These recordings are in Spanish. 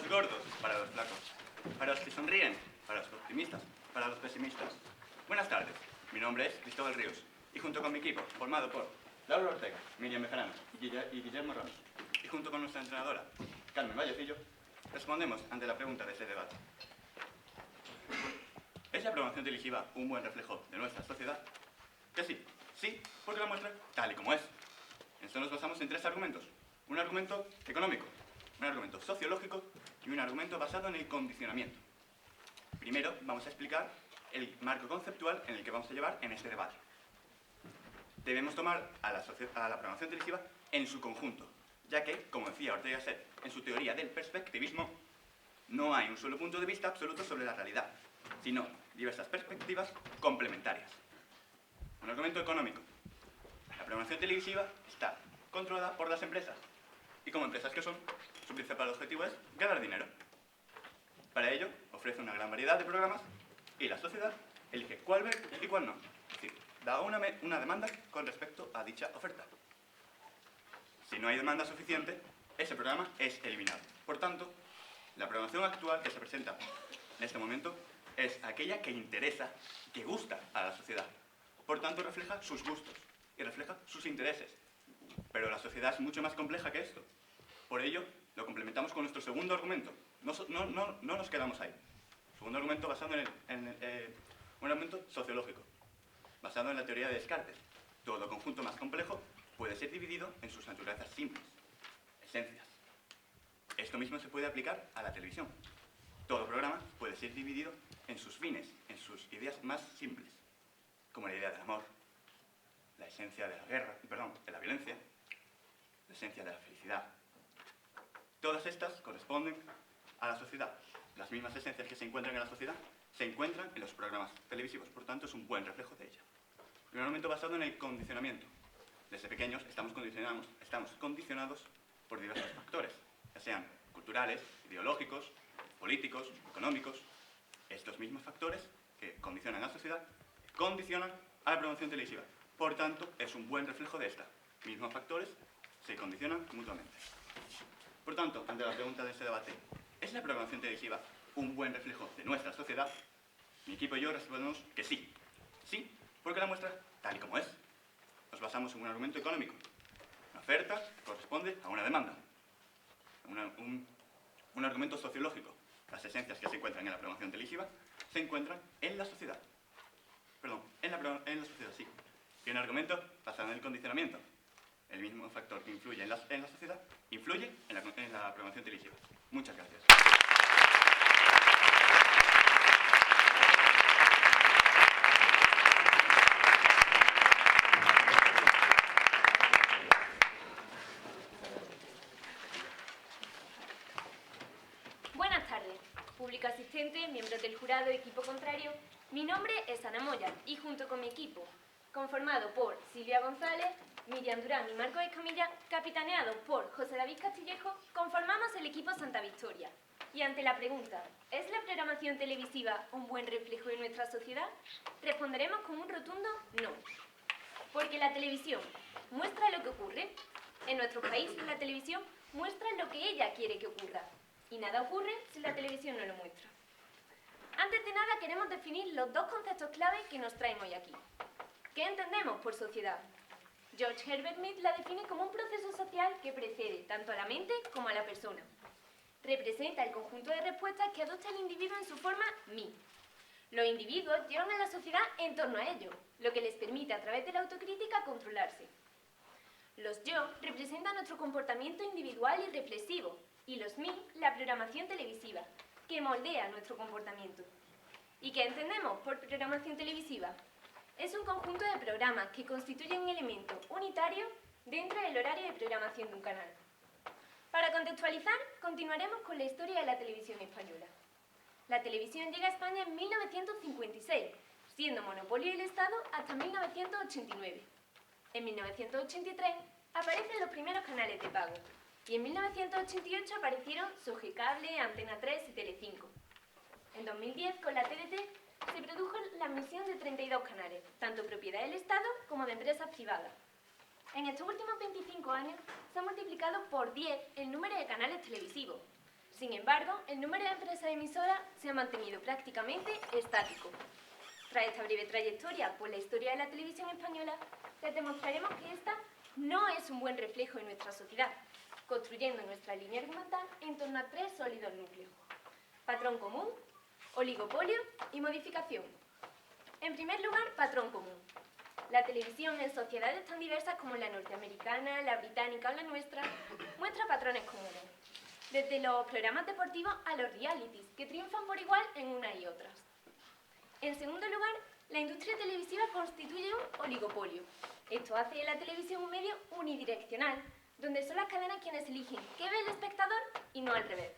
los gordos, para los flacos, para los que sonríen, para los optimistas, para los pesimistas. Buenas tardes, mi nombre es Cristóbal Ríos y junto con mi equipo, formado por Laura Ortega, Miriam Bejarano y Guillermo Ramos, y junto con nuestra entrenadora, Carmen Vallecillo, respondemos ante la pregunta de este debate. ¿Es la programación televisiva un buen reflejo de nuestra sociedad? Que sí, sí, porque la muestra tal y como es. En esto nos basamos en tres argumentos. Un argumento económico, un argumento sociológico y un argumento basado en el condicionamiento. Primero vamos a explicar el marco conceptual en el que vamos a llevar en este debate. Debemos tomar a la programación televisiva en su conjunto, ya que, como decía Ortega y Gasset en su teoría del perspectivismo, no hay un solo punto de vista absoluto sobre la realidad, sino diversas perspectivas complementarias. Un argumento económico. La programación televisiva está controlada por las empresas, y como empresas que son, su principal objetivo es ganar dinero. Para ello, ofrece una gran variedad de programas y la sociedad elige cuál ver y cuál no. Es decir, da una demanda con respecto a dicha oferta. Si no hay demanda suficiente, ese programa es eliminado. Por tanto, la programación actual que se presenta en este momento es aquella que interesa, que gusta a la sociedad. Por tanto, refleja sus gustos y refleja sus intereses. Pero la sociedad es mucho más compleja que esto. Por ello, lo complementamos con nuestro segundo argumento. No nos quedamos ahí. Segundo argumento basado en un argumento sociológico, basado en la teoría de Descartes. Todo conjunto más complejo puede ser dividido en sus naturalezas simples, esencias. Esto mismo se puede aplicar a la televisión. Todo programa puede ser dividido en sus fines, en sus ideas más simples, como la idea del amor, la esencia de la guerra, de la violencia, la esencia de la felicidad. Todas estas corresponden a la sociedad. Las mismas esencias que se encuentran en la sociedad se encuentran en los programas televisivos, por tanto es un buen reflejo de ella. Un argumento basado en el condicionamiento. Desde pequeños estamos condicionados por diversos factores, ya sean culturales, ideológicos, políticos, económicos. Estos mismos factores que condicionan a la sociedad condicionan a la programación televisiva. Por tanto, es un buen reflejo de esta. Mismos factores se condicionan mutuamente. Por tanto, ante la pregunta de este debate, ¿es la programación televisiva un buen reflejo de nuestra sociedad? Mi equipo y yo respondemos que sí. Sí, porque la muestra tal y como es. Nos basamos en un argumento económico. Una oferta corresponde a una demanda. Un argumento sociológico. Las esencias que se encuentran en la programación televisiva se encuentran en la sociedad. En la sociedad, sí. Y un argumento basado en el condicionamiento. El mismo factor que influye en la sociedad influye en la programación televisiva. Muchas gracias. Buenas tardes, público asistente, miembros del jurado, equipo contrario. Mi nombre es Ana Moya y junto con mi equipo, conformado por Silvia González, Miriam Durán y Marcos Escamilla, capitaneado por José David Castillejo, conformamos el equipo Santa Victoria. Y ante la pregunta, ¿es la programación televisiva un buen reflejo de nuestra sociedad? Responderemos con un rotundo no. Porque la televisión muestra lo que ocurre. En nuestro país, la televisión muestra lo que ella quiere que ocurra. Y nada ocurre si la televisión no lo muestra. Antes de nada, queremos definir los dos conceptos clave que nos traen hoy aquí. ¿Qué entendemos por sociedad? George Herbert Mead la define como un proceso social que precede tanto a la mente como a la persona. Representa el conjunto de respuestas que adopta el individuo en su forma mí. Los individuos llevan a la sociedad en torno a ello, lo que les permite a través de la autocrítica controlarse. Los yo representan nuestro comportamiento individual y reflexivo, y los mí, la programación televisiva, que moldea nuestro comportamiento. ¿Y qué entendemos por programación televisiva? Es un conjunto de programas que constituyen un elemento unitario dentro del horario de programación de un canal. Para contextualizar, continuaremos con la historia de la televisión española. La televisión llega a España en 1956, siendo monopolio del Estado hasta 1989. En 1983 aparecen los primeros canales de pago y en 1988 aparecieron Sogecable, Antena 3 y Telecinco. En 2010, con la TDT, se produjo la emisión de 32 canales, tanto propiedad del Estado como de empresas privadas. En estos últimos 25 años se ha multiplicado por 10 el número de canales televisivos. Sin embargo, el número de empresas emisoras se ha mantenido prácticamente estático. Tras esta breve trayectoria por la historia de la televisión española, les demostraremos que esta no es un buen reflejo de nuestra sociedad, construyendo nuestra línea argumental en torno a 3 sólidos núcleos: patrón común, oligopolio y modificación. En primer lugar, patrón común. La televisión en sociedades tan diversas como la norteamericana, la británica o la nuestra muestra patrones comunes, desde los programas deportivos a los realities, que triunfan por igual en unas y otras. En segundo lugar, la industria televisiva constituye un oligopolio. Esto hace de la televisión un medio unidireccional, donde son las cadenas quienes eligen qué ve el espectador y no al revés.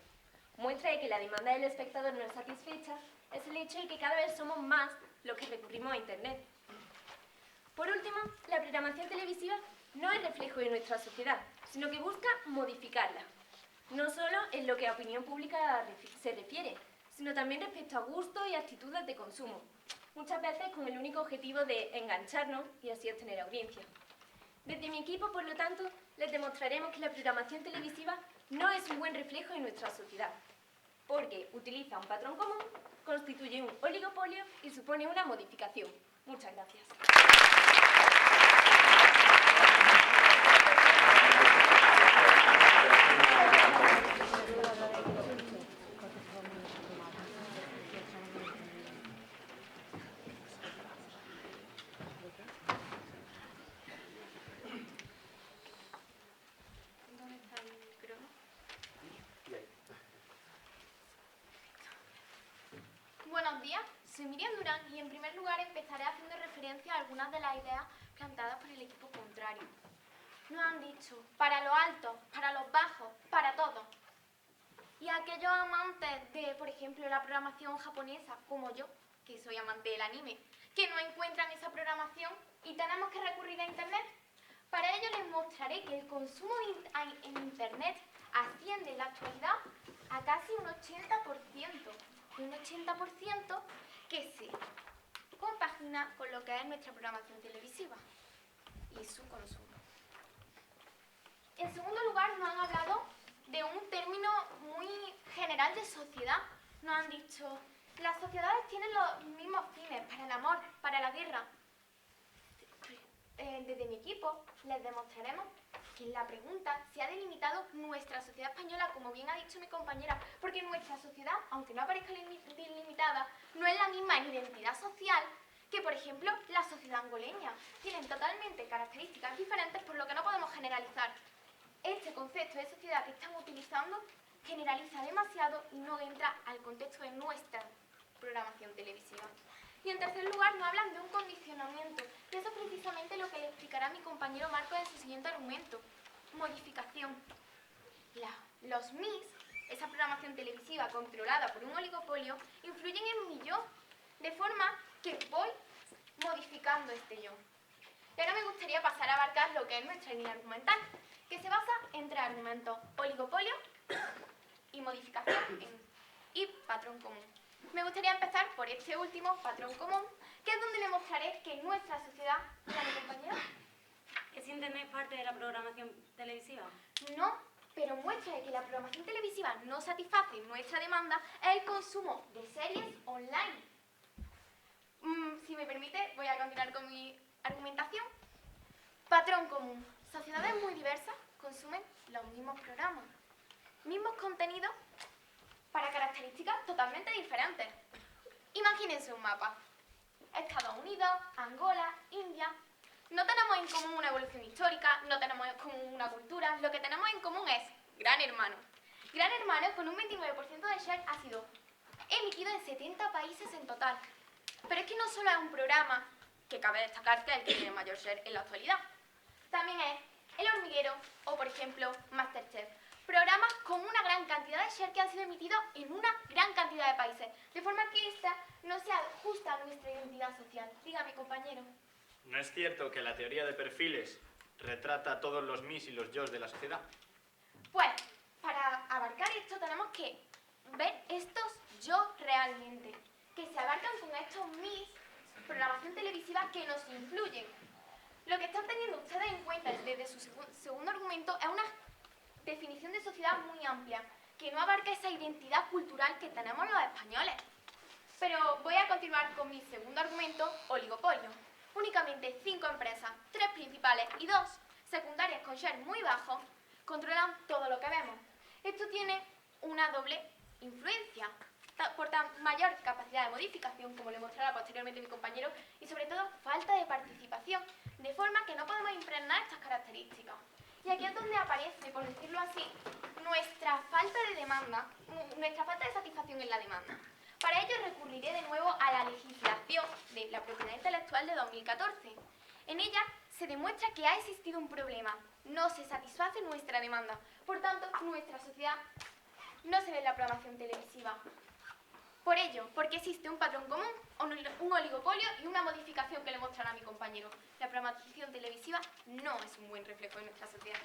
Muestra de que la demanda del espectador no es satisfecha es el hecho de que cada vez somos más los que recurrimos a Internet. Por último, la programación televisiva no es reflejo de nuestra sociedad, sino que busca modificarla. No solo en lo que a opinión pública se refiere, sino también respecto a gustos y actitudes de consumo, muchas veces con el único objetivo de engancharnos y así obtener audiencia. Desde mi equipo, por lo tanto, les demostraremos que la programación televisiva no es un buen reflejo de nuestra sociedad, porque utiliza un patrón común, constituye un oligopolio y supone una modificación. Muchas gracias. Buenos días, soy Miriam Durán y en primer lugar empezaré haciendo referencia a algunas de las ideas planteadas por el equipo contrario. Nos han dicho, para los altos, para los bajos, para todos. Y aquellos amantes de, por ejemplo, la programación japonesa, como yo, que soy amante del anime, que no encuentran esa programación y tenemos que recurrir a Internet. Para ello les mostraré que el consumo en Internet asciende en la actualidad a casi un 80%. Un 80% que se compagina con lo que es nuestra programación televisiva y su consumo. En segundo lugar, nos han hablado de un término muy general de sociedad. Nos han dicho, las sociedades tienen los mismos fines, para el amor, para la guerra. Desde mi equipo les demostraremos que en la pregunta se ha delimitado nuestra sociedad española, como bien ha dicho mi compañera, porque nuestra sociedad, aunque no aparezca delimitada, no es la misma en identidad social que, por ejemplo, la sociedad angoleña. Tienen totalmente características diferentes, por lo que no podemos generalizar. Este concepto de sociedad que están utilizando generaliza demasiado y no entra al contexto de nuestra programación televisiva. Y en tercer lugar, nos hablan de un condicionamiento, y eso es precisamente lo que le explicará mi compañero Marco en su siguiente argumento: modificación. Los MIS, esa programación televisiva controlada por un oligopolio, influyen en mi yo, de forma que voy modificando este yo. Y ahora me gustaría pasar a abarcar lo que es nuestra línea argumental, que se basa en 3 argumentos: oligopolio y modificación y patrón común. Me gustaría empezar por este último, patrón común, que es donde le mostraré que nuestra sociedad, ¿la mi compañera? ¿Es Internet parte de la programación televisiva? No, pero muestra de que la programación televisiva no satisface nuestra demanda es el consumo de series online. Si me permite, voy a continuar con mi argumentación. Patrón común. Sociedades muy diversas consumen los mismos programas, mismos contenidos, para características totalmente diferentes. Imagínense un mapa. Estados Unidos, Angola, India. No tenemos en común una evolución histórica, no tenemos en común una cultura. Lo que tenemos en común es Gran Hermano. Gran Hermano, con un 29% de share, ha sido emitido en 70 países en total. Pero es que no solo es un programa, que cabe destacar que es el que tiene mayor share en la actualidad. También es El Hormiguero o, por ejemplo, MasterChef. Programas con una gran cantidad de share que han sido emitidos en una gran cantidad de países, de forma que esta no se ajusta a nuestra identidad social. Dígame, compañero. ¿No es cierto que la teoría de perfiles retrata a todos los mis y los yos de la sociedad? Pues, para abarcar esto tenemos que ver estos yo realmente, que se abarcan con estos mis, programación televisiva, que nos influyen. Lo que están teniendo ustedes en cuenta desde su segundo argumento es una definición de sociedad muy amplia, que no abarca esa identidad cultural que tenemos los españoles. Pero voy a continuar con mi segundo argumento, oligopolio. Únicamente 5 empresas, 3 principales y 2 secundarias con share muy bajo, controlan todo lo que vemos. Esto tiene una doble influencia, por tan mayor capacidad de modificación, como le mostrará posteriormente mi compañero, y sobre todo falta de participación, de forma que no podemos impregnar estas características. Y aquí es donde aparece, por decirlo así, nuestra falta de demanda, nuestra falta de satisfacción en la demanda. Para ello recurriré de nuevo a la legislación de la propiedad intelectual de 2014. En ella se demuestra que ha existido un problema, no se satisface nuestra demanda, por tanto nuestra sociedad no se ve en la programación televisiva. Por ello, porque existe un patrón común, un oligopolio y una modificación que le mostrará a mi compañero. La programación televisiva no es un buen reflejo de nuestra sociedad.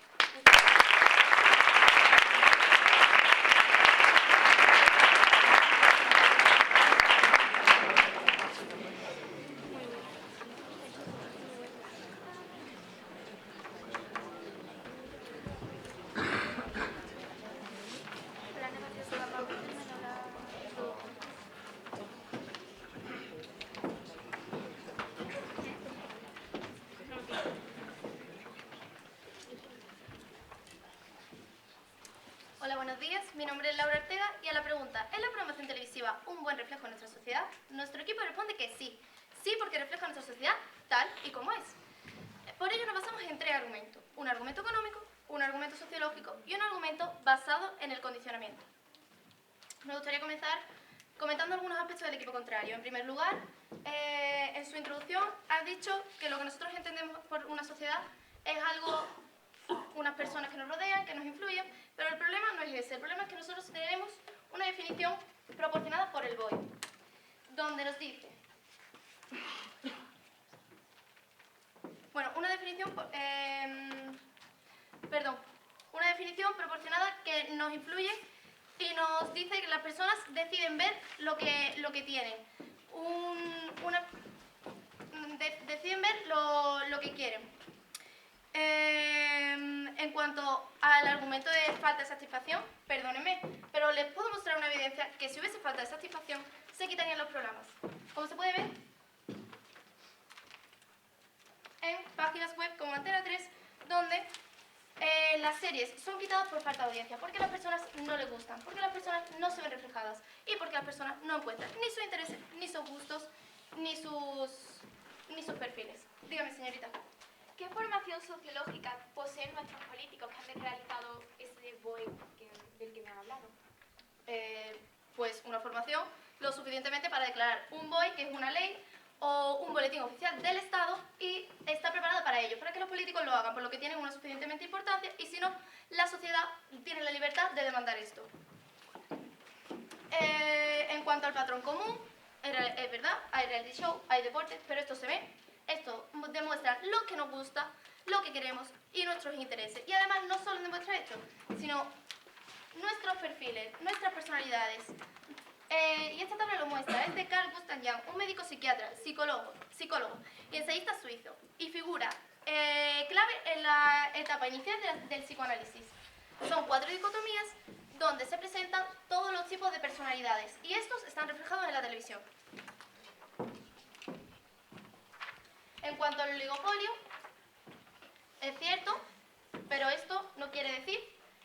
Hola, buenos días. Mi nombre es Laura Ortega y a la pregunta, ¿es la programación televisiva un buen reflejo de nuestra sociedad? Nuestro equipo responde que sí. Sí, porque refleja nuestra sociedad tal y como es. Por ello nos basamos en 3 argumentos. Un argumento económico, un argumento sociológico y un argumento basado en el condicionamiento. Me gustaría comenzar comentando algunos aspectos del equipo contrario. En primer lugar, en su introducción ha dicho que lo que nosotros entendemos por una sociedad es algo, unas personas que nos rodean, que nos influyen, pero el problema no es ese. El problema es que nosotros tenemos una definición proporcionada por el BOE, donde nos dice, bueno, una definición proporcionada que nos influye y nos dice que las personas deciden ver lo que tienen, deciden ver lo que quieren. En cuanto al argumento de falta de satisfacción, perdónenme, pero les puedo mostrar una evidencia que si hubiese falta de satisfacción se quitarían los programas. Como se puede ver en páginas web como Antena 3, donde las series son quitadas por falta de audiencia, porque a las personas no les gustan, porque las personas no se ven reflejadas y porque las personas no encuentran ni sus intereses, ni sus gustos, ni sus perfiles. Dígame, señorita. ¿Qué formación sociológica poseen nuestros políticos que han realizado ese BOE del que me han hablado? Pues una formación lo suficientemente para declarar un BOE, que es una ley, o un boletín oficial del Estado, y está preparada para ello, para que los políticos lo hagan, por lo que tienen una suficientemente importancia, y si no, la sociedad tiene la libertad de demandar esto. En cuanto al patrón común, es verdad, hay reality show, hay deportes, pero esto se ve. Esto demuestra lo que nos gusta, lo que queremos y nuestros intereses. Y además no solo demuestra esto, sino nuestros perfiles, nuestras personalidades. Y esta tabla lo muestra. Es de Carl Gustav Jung, un médico psiquiatra, psicólogo y ensayista suizo. Y figura clave en la etapa inicial del psicoanálisis. Son 4 dicotomías donde se presentan todos los tipos de personalidades. Y estos están reflejados en la televisión. En cuanto al oligopolio, es cierto, pero esto no quiere decir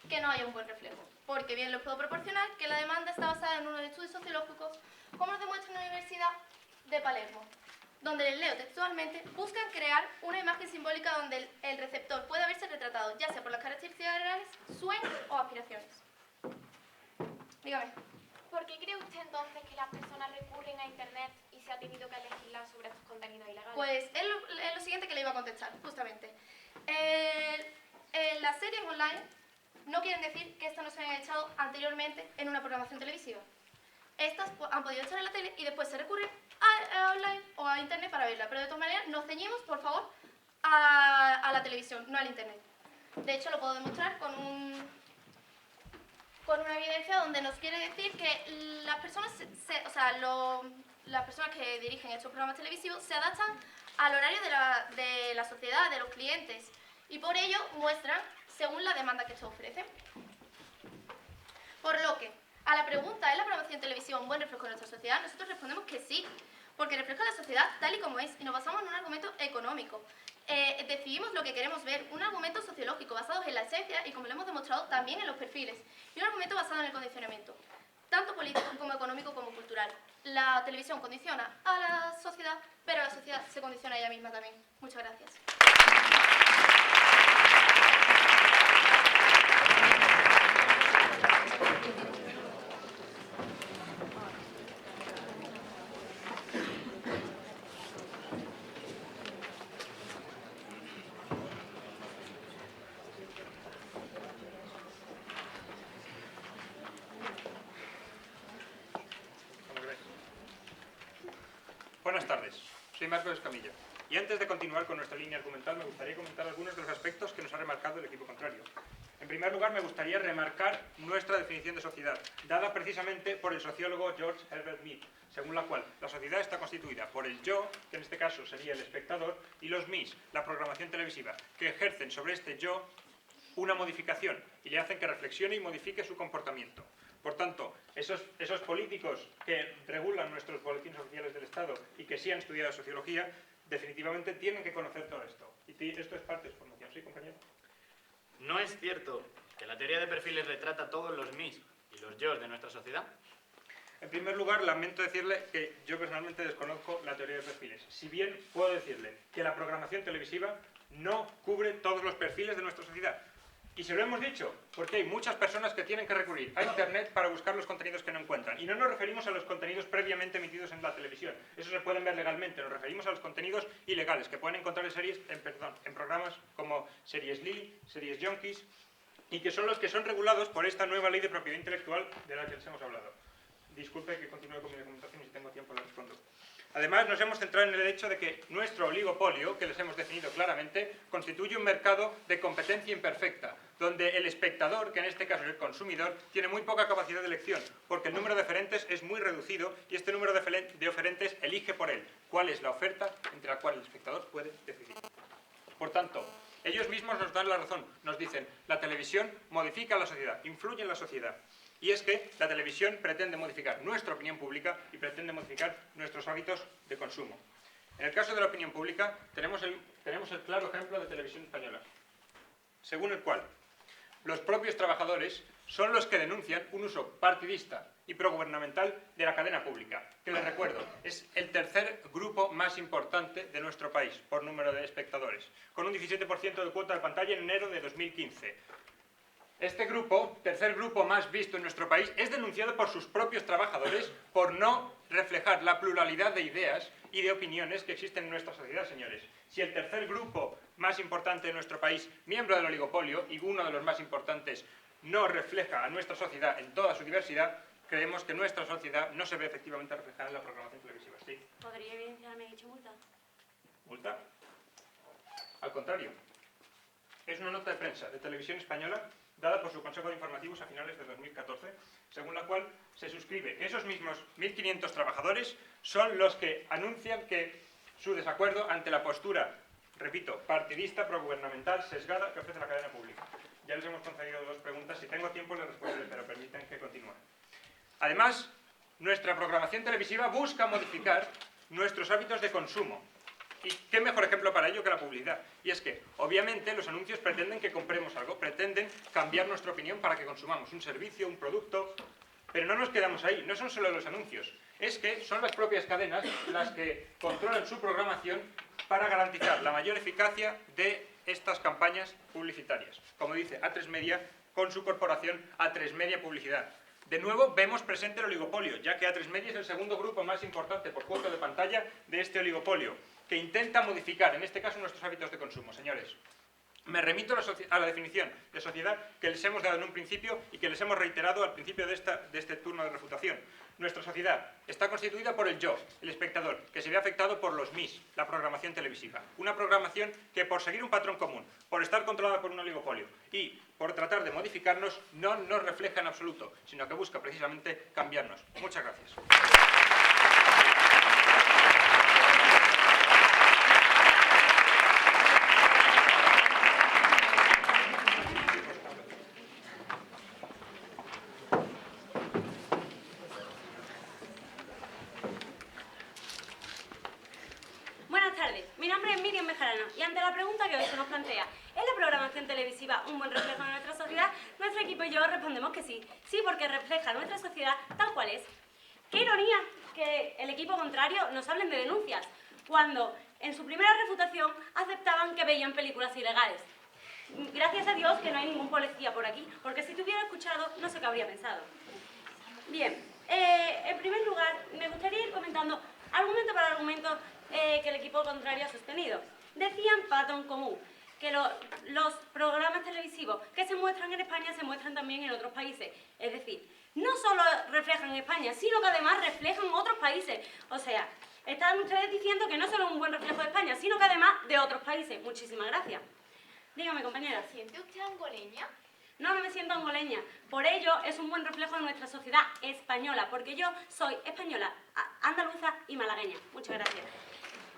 que no haya un buen reflejo, porque bien les puedo proporcionar que la demanda está basada en unos estudios sociológicos, como nos demuestra la Universidad de Palermo, donde les leo textualmente, buscan crear una imagen simbólica donde el receptor pueda verse retratado, ya sea por las características reales, sueños o aspiraciones. Dígame. ¿Por qué cree usted entonces que las personas recurren a Internet y se ha tenido que legislar sobre estos contenidos ilegales? Pues es lo siguiente que le iba a contestar, justamente. Las series online no quieren decir que estas no se hayan echado anteriormente en una programación televisiva. Estas han podido echar en la tele y después se recurre a online o a Internet para verla, pero de todas maneras nos ceñimos, por favor, a la televisión, no al Internet. De hecho, lo puedo demostrar con una evidencia donde nos quiere decir que las personas, las personas que dirigen estos programas televisivos se adaptan al horario de la sociedad, de los clientes, y por ello muestran según la demanda que se ofrece. Por lo que, a la pregunta, ¿es la programación televisiva un buen reflejo de nuestra sociedad?, nosotros respondemos que sí, porque refleja la sociedad tal y como es y nos basamos en un argumento económico. Decidimos lo que queremos ver, un argumento sociológico basado en la esencia y, como lo hemos demostrado, también en los perfiles, y un argumento basado en el condicionamiento, tanto político como económico como cultural. La televisión condiciona a la sociedad, pero la sociedad se condiciona a ella misma también. Muchas gracias. Buenas tardes, soy Marcos Escamilla y antes de continuar con nuestra línea argumental me gustaría comentar algunos de los aspectos que nos ha remarcado el equipo contrario. En primer lugar, me gustaría remarcar nuestra definición de sociedad, dada precisamente por el sociólogo George Herbert Mead, según la cual la sociedad está constituida por el yo, que en este caso sería el espectador, y los mis, la programación televisiva, que ejercen sobre este yo una modificación y le hacen que reflexione y modifique su comportamiento. Por tanto, esos políticos que regulan nuestros boletines oficiales del Estado y que sí han estudiado sociología, definitivamente tienen que conocer todo esto. Y esto es parte de su formación. ¿Sí, compañero? ¿No es cierto que la teoría de perfiles retrata todos los mis y los yos de nuestra sociedad? En primer lugar, lamento decirle que yo personalmente desconozco la teoría de perfiles. Si bien puedo decirle que la programación televisiva no cubre todos los perfiles de nuestra sociedad. Y se lo hemos dicho, porque hay muchas personas que tienen que recurrir a Internet para buscar los contenidos que no encuentran. Y no nos referimos a los contenidos previamente emitidos en la televisión. Eso se pueden ver legalmente. Nos referimos a los contenidos ilegales, que pueden encontrar en programas como Series Lee, Series Junkies, y que son los que son regulados por esta nueva ley de propiedad intelectual de la que les hemos hablado. Disculpe que continúe con mi argumentación y si tengo tiempo le respondo. Además, nos hemos centrado en el hecho de que nuestro oligopolio, que les hemos definido claramente, constituye un mercado de competencia imperfecta, donde el espectador, que en este caso es el consumidor, tiene muy poca capacidad de elección, porque el número de oferentes es muy reducido y este número de oferentes elige por él cuál es la oferta entre la cual el espectador puede decidir. Por tanto, ellos mismos nos dan la razón, nos dicen, la televisión modifica la sociedad, influye en la sociedad. Y es que la televisión pretende modificar nuestra opinión pública y pretende modificar nuestros hábitos de consumo. En el caso de la opinión pública, tenemos el claro ejemplo de Televisión Española, según el cual los propios trabajadores son los que denuncian un uso partidista y progubernamental de la cadena pública, que les recuerdo, es el tercer grupo más importante de nuestro país por número de espectadores, con un 17% de cuota de pantalla en enero de 2015. Este grupo, tercer grupo más visto en nuestro país, es denunciado por sus propios trabajadores por no reflejar la pluralidad de ideas y de opiniones que existen en nuestra sociedad, señores. Si el tercer grupo más importante de nuestro país, miembro del oligopolio y uno de los más importantes, no refleja a nuestra sociedad en toda su diversidad, creemos que nuestra sociedad no se ve efectivamente reflejada en la programación televisiva. ¿Sí? ¿Podría evidenciarme dicha multa? ¿Multa? Al contrario. Es una nota de prensa de Televisión Española dada por su Consejo de Informativos a finales de 2014, según la cual se suscribe que esos mismos 1.500 trabajadores son los que anuncian que su desacuerdo ante la postura, repito, partidista, progubernamental, sesgada que ofrece la cadena pública. Ya les hemos concedido dos preguntas, si tengo tiempo les responderé, pero permiten que continúe. Además, nuestra programación televisiva busca modificar nuestros hábitos de consumo. ¿Y qué mejor ejemplo para ello que la publicidad? Y es que, obviamente, los anuncios pretenden que compremos algo, pretenden cambiar nuestra opinión para que consumamos un servicio, un producto, pero no nos quedamos ahí, no son solo los anuncios, es que son las propias cadenas las que controlan su programación para garantizar la mayor eficacia de estas campañas publicitarias. Como dice A3 Media, con su corporación A3 Media Publicidad. De nuevo, vemos presente el oligopolio, ya que A3 Media es el segundo grupo más importante por cuota de pantalla de este oligopolio, que intenta modificar, en este caso, nuestros hábitos de consumo. Señores, me remito a la definición de sociedad que les hemos dado en un principio y que les hemos reiterado al principio de este turno de refutación. Nuestra sociedad está constituida por el yo, el espectador, que se ve afectado por los mis, la programación televisiva. Una programación que, por seguir un patrón común, por estar controlada por un oligopolio y por tratar de modificarnos, no nos refleja en absoluto, sino que busca precisamente cambiarnos. Muchas gracias. Bejarano y ante la pregunta que hoy se nos plantea, ¿es la programación televisiva un buen reflejo de nuestra sociedad? Nuestro equipo y yo respondemos que sí. Sí, porque refleja nuestra sociedad tal cual es. ¡Qué ironía que el equipo contrario nos hablen de denuncias, cuando en su primera refutación aceptaban que veían películas ilegales! Gracias a Dios que no hay ningún policía por aquí, porque si te hubiera escuchado no sé qué habría pensado. Bien, en primer lugar me gustaría ir comentando argumento por argumento que el equipo contrario ha sostenido. Decían patrón común, que los programas televisivos que se muestran en España se muestran también en otros países. Es decir, no solo reflejan España, sino que además reflejan otros países. O sea, están ustedes diciendo que no solo es un buen reflejo de España, sino que además de otros países. Muchísimas gracias. Dígame, compañera. ¿Se siente usted angoleña? No, no me siento angoleña. Por ello, es un buen reflejo de nuestra sociedad española, porque yo soy española, andaluza y malagueña. Muchas gracias.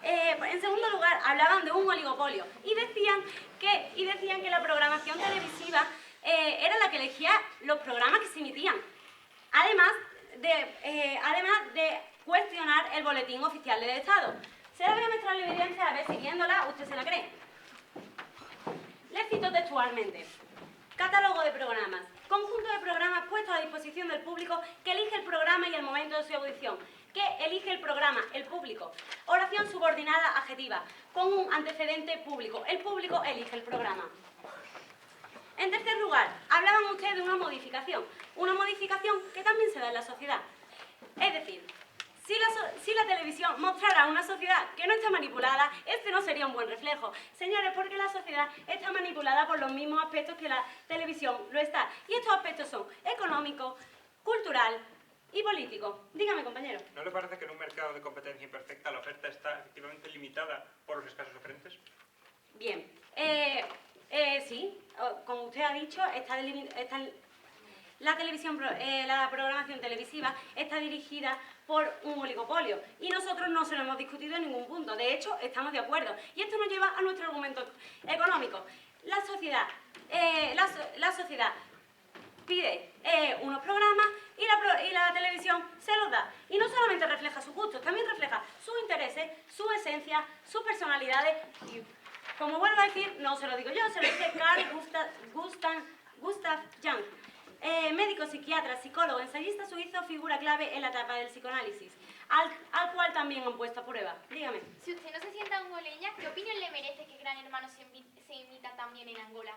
En segundo lugar, hablaban de un oligopolio y decían que la programación televisiva era la que elegía los programas que se emitían, además de cuestionar el boletín oficial del Estado. Se la voy a mostrar la evidencia, a ver si viéndola usted se la cree. Les cito textualmente. Catálogo de programas. Conjunto de programas puestos a disposición del público que elige el programa y el momento de su audición. Que elige el programa, el público. Oración subordinada adjetiva, con un antecedente público. El público elige el programa. En tercer lugar, hablaban ustedes de una modificación que también se da en la sociedad. Es decir, si la televisión mostrara una sociedad que no está manipulada, este no sería un buen reflejo. Señores, porque la sociedad está manipulada por los mismos aspectos que la televisión lo está. Y estos aspectos son económico, cultural y político. Dígame, compañero. ¿No le parece que en un mercado de competencia imperfecta la oferta está efectivamente limitada por los escasos oferentes? Bien. Sí, como usted ha dicho, la programación televisiva está dirigida por un oligopolio y nosotros no se lo hemos discutido en ningún punto. De hecho, estamos de acuerdo. Y esto nos lleva a nuestro argumento económico. La sociedad pide unos programas y la televisión se los da. Y no solamente refleja sus gustos, también refleja sus intereses, su esencia, sus personalidades. Y, como vuelvo a decir, no se lo digo yo, se lo dice Carl Gustav Jung. Médico, psiquiatra, psicólogo, ensayista suizo, figura clave en la etapa del psicoanálisis, al cual también han puesto a prueba. Dígame. Si usted no se siente angoleña, ¿qué opinión le merece que Gran Hermano se imita también en Angola?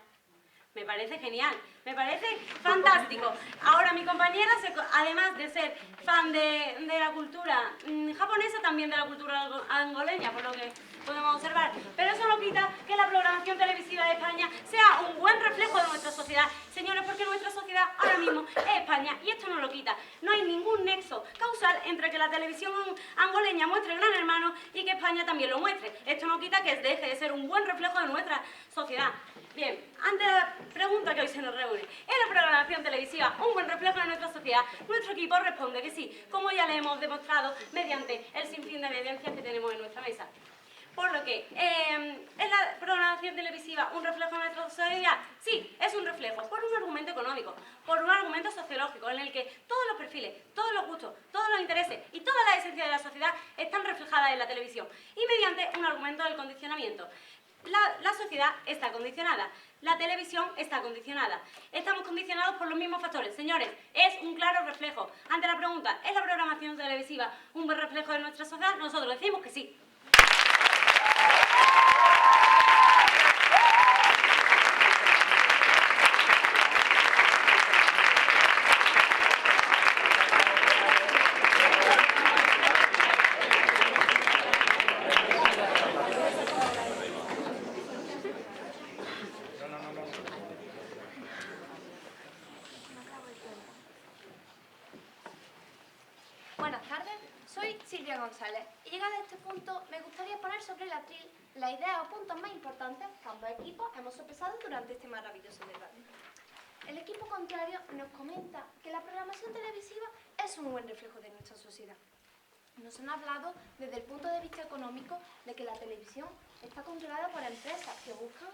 Me parece genial, me parece fantástico. Ahora, mi compañera, además de ser fan de la cultura japonesa, también de la cultura angoleña, por lo que podemos observar. Pero eso no quita que la programación televisiva de España sea un buen reflejo de nuestra sociedad. Señores, porque nuestra sociedad ahora mismo es España y esto no lo quita. No hay ningún nexo causal entre que la televisión angoleña muestre Gran Hermano y que España también lo muestre. Esto no quita que deje de ser un buen reflejo de nuestra sociedad. Bien, ante la pregunta que hoy se nos reúne, ¿es la programación televisiva un buen reflejo de nuestra sociedad? Nuestro equipo responde que sí, como ya le hemos demostrado mediante el sinfín de evidencias que tenemos en nuestra mesa. Por lo que, ¿es la programación televisiva un reflejo de nuestra sociedad? Sí, es un reflejo, por un argumento económico, por un argumento sociológico, en el que todos los perfiles, todos los gustos, todos los intereses y toda la esencia de la sociedad están reflejadas en la televisión, y mediante un argumento del condicionamiento. La sociedad está condicionada, la televisión está condicionada. Estamos condicionados por los mismos factores. Señores, es un claro reflejo. Ante la pregunta, ¿es la programación televisiva un buen reflejo de nuestra sociedad? Nosotros decimos que sí. Buenas tardes, soy Silvia González y llegado a este punto me gustaría poner sobre el atril la idea o puntos más importantes que ambos equipos hemos sopesado durante este maravilloso debate. El equipo contrario nos comenta que la programación televisiva es un buen reflejo de nuestra sociedad. Nos han hablado desde el punto de vista económico de que la televisión está controlada por empresas que buscan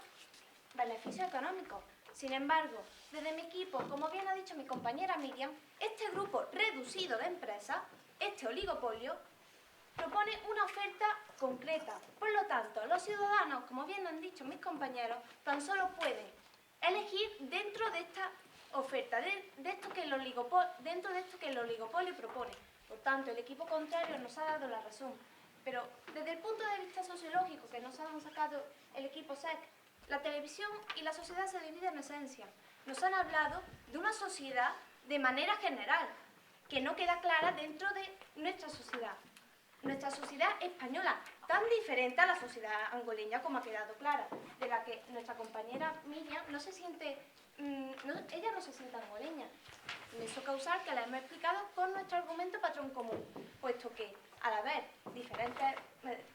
beneficios económicos. Sin embargo, desde mi equipo, como bien ha dicho mi compañera Miriam, este grupo reducido de empresas, este oligopolio, propone una oferta concreta. Por lo tanto, los ciudadanos, como bien han dicho mis compañeros, tan solo pueden elegir dentro de esta oferta, dentro de esto que el oligopolio propone. Por tanto, el equipo contrario nos ha dado la razón. Pero desde el punto de vista sociológico que nos han sacado el equipo SEC, la televisión y la sociedad se dividen en esencia. Nos han hablado de una sociedad de manera general, que no queda clara dentro de nuestra sociedad. Nuestra sociedad española, tan diferente a la sociedad angoleña como ha quedado clara, de la que nuestra compañera Miriam no se siente, ella no se siente angoleña. Eso causar que la hemos explicado con nuestro argumento patrón común, puesto que al haber diferentes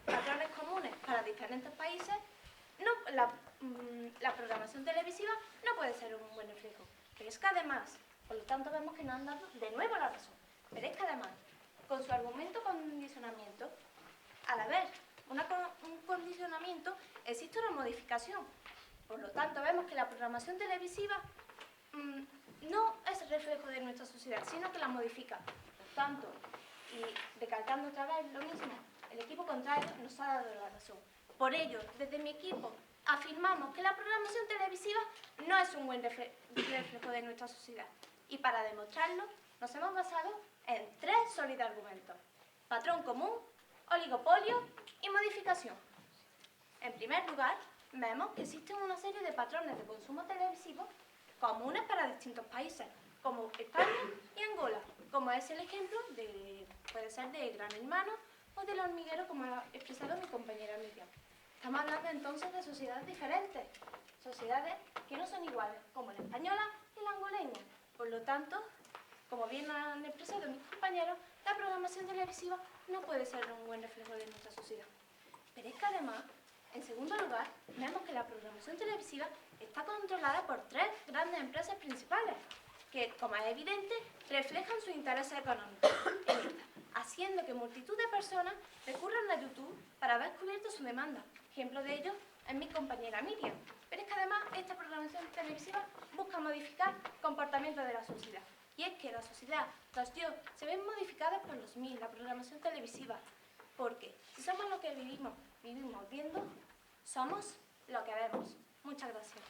patrones comunes para diferentes países, la programación televisiva no puede ser un buen reflejo. Pero es que además, por lo tanto vemos que nos han dado de nuevo la razón, pero es que además, con su argumento condicionamiento, al haber un condicionamiento, existe una modificación. Por lo tanto, vemos que la programación televisiva no es reflejo de nuestra sociedad, sino que la modifica. Por tanto, y recalcando otra vez lo mismo, el equipo contrario nos ha dado la razón. Por ello, desde mi equipo, afirmamos que la programación televisiva no es un buen reflejo de nuestra sociedad. Y para demostrarlo, nos hemos basado en 3 sólidos argumentos: patrón común, oligopolio y modificación. En primer lugar, vemos que existen una serie de patrones de consumo televisivo comunes para distintos países, como España y Angola, como es el ejemplo puede ser de Gran Hermano o del hormiguero, como ha expresado mi compañera Miriam. Estamos hablando entonces de sociedades diferentes, sociedades que no son iguales, como la española y la angoleña. Por lo tanto, como bien han expresado mis compañeros, la programación televisiva no puede ser un buen reflejo de nuestra sociedad. Pero es que además, en segundo lugar, vemos que la programación televisiva está controlada por 3 grandes empresas principales, que, como es evidente, reflejan sus intereses económicos, haciendo que multitud de personas recurran a YouTube para ver cubierto su demanda. Ejemplo de ello es mi compañera Miriam. Pero es que además esta programación televisiva busca modificar comportamientos de la sociedad. Y es que la sociedad, los yo, se ven modificados por los mil, la programación televisiva. Porque si somos lo que vivimos viendo, somos lo que vemos. Muchas gracias.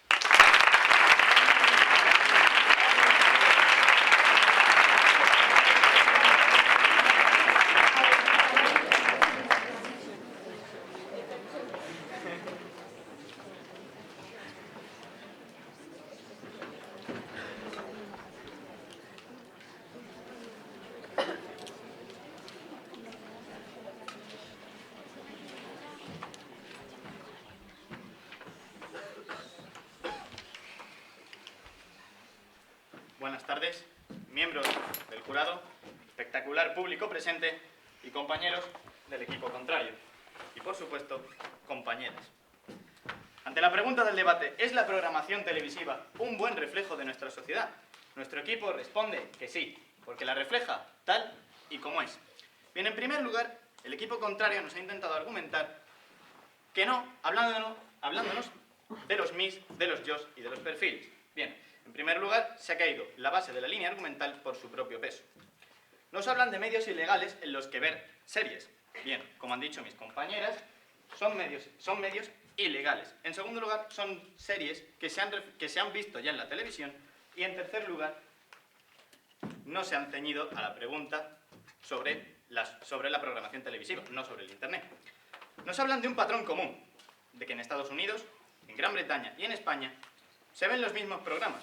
Buenas tardes, miembros del jurado, espectacular público presente y compañeros del equipo contrario. Y por supuesto, compañeras. Ante la pregunta del debate, ¿es la programación televisiva un buen reflejo de nuestra sociedad? Nuestro equipo responde que sí, porque la refleja tal y como es. Bien, en primer lugar, el equipo contrario nos ha intentado argumentar que no, hablándonos de los mis, de los yos y de los perfiles. Bien, en primer lugar, se ha caído la base de la línea argumental por su propio peso. Nos hablan de medios ilegales en los que ver series. Bien, como han dicho mis compañeras, son medios ilegales. En segundo lugar, son series que se han visto ya en la televisión. Y en tercer lugar, no se han ceñido a la pregunta sobre la programación televisiva, no sobre el Internet. Nos hablan de un patrón común, de que en Estados Unidos, en Gran Bretaña y en España se ven los mismos programas.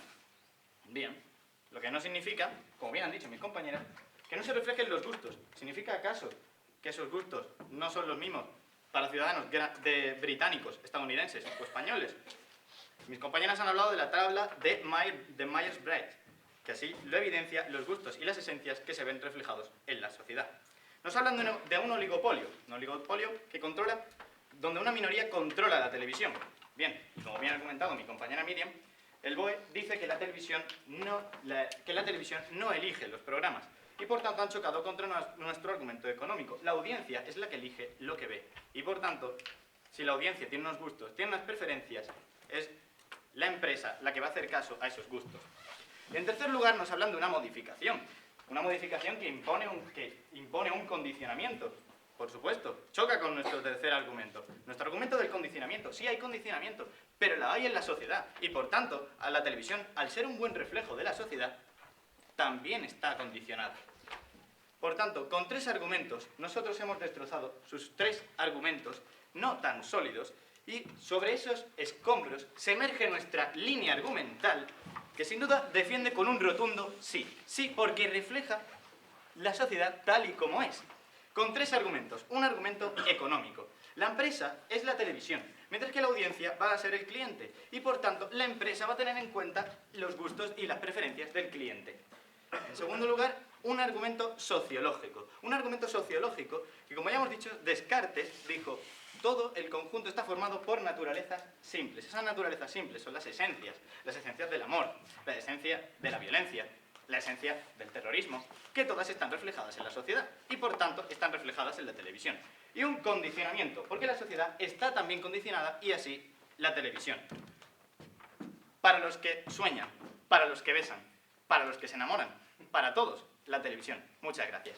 Bien, lo que no significa, como bien han dicho mis compañeras, que no se reflejen los gustos. ¿Significa acaso que esos gustos no son los mismos para ciudadanos británicos, estadounidenses o españoles? Mis compañeras han hablado de la tabla de Myers-Briggs, que así lo evidencia los gustos y las esencias que se ven reflejados en la sociedad. Nos hablan de un oligopolio que donde una minoría controla la televisión. Bien, como bien ha comentado mi compañera Miriam, el BOE dice que la televisión no elige los programas y por tanto han chocado contra nuestro argumento económico. La audiencia es la que elige lo que ve y por tanto, si la audiencia tiene unos gustos, tiene unas preferencias, es la empresa la que va a hacer caso a esos gustos. Y en tercer lugar nos hablan de una modificación que impone un condicionamiento. Por supuesto, choca con nuestro tercer argumento. Nuestro argumento del condicionamiento. Sí hay condicionamiento, pero la hay en la sociedad. Y por tanto, a la televisión, al ser un buen reflejo de la sociedad, también está condicionada. Por tanto, con 3 argumentos, nosotros hemos destrozado sus 3 argumentos no tan sólidos, y sobre esos escombros se emerge nuestra línea argumental, que sin duda defiende con un rotundo sí. Sí, porque refleja la sociedad tal y como es. Con 3 argumentos. Un argumento económico. La empresa es la televisión, mientras que la audiencia va a ser el cliente. Y por tanto, la empresa va a tener en cuenta los gustos y las preferencias del cliente. En segundo lugar, un argumento sociológico. Un argumento sociológico que, como ya hemos dicho, Descartes dijo: todo el conjunto está formado por naturalezas simples. Esas naturalezas simples son las esencias del amor, la esencia de la violencia, la esencia del terrorismo, que todas están reflejadas en la sociedad y por tanto están reflejadas en la televisión. Y un condicionamiento, porque la sociedad está también condicionada y así la televisión. Para los que sueñan, para los que besan, para los que se enamoran, para todos, la televisión. Muchas gracias.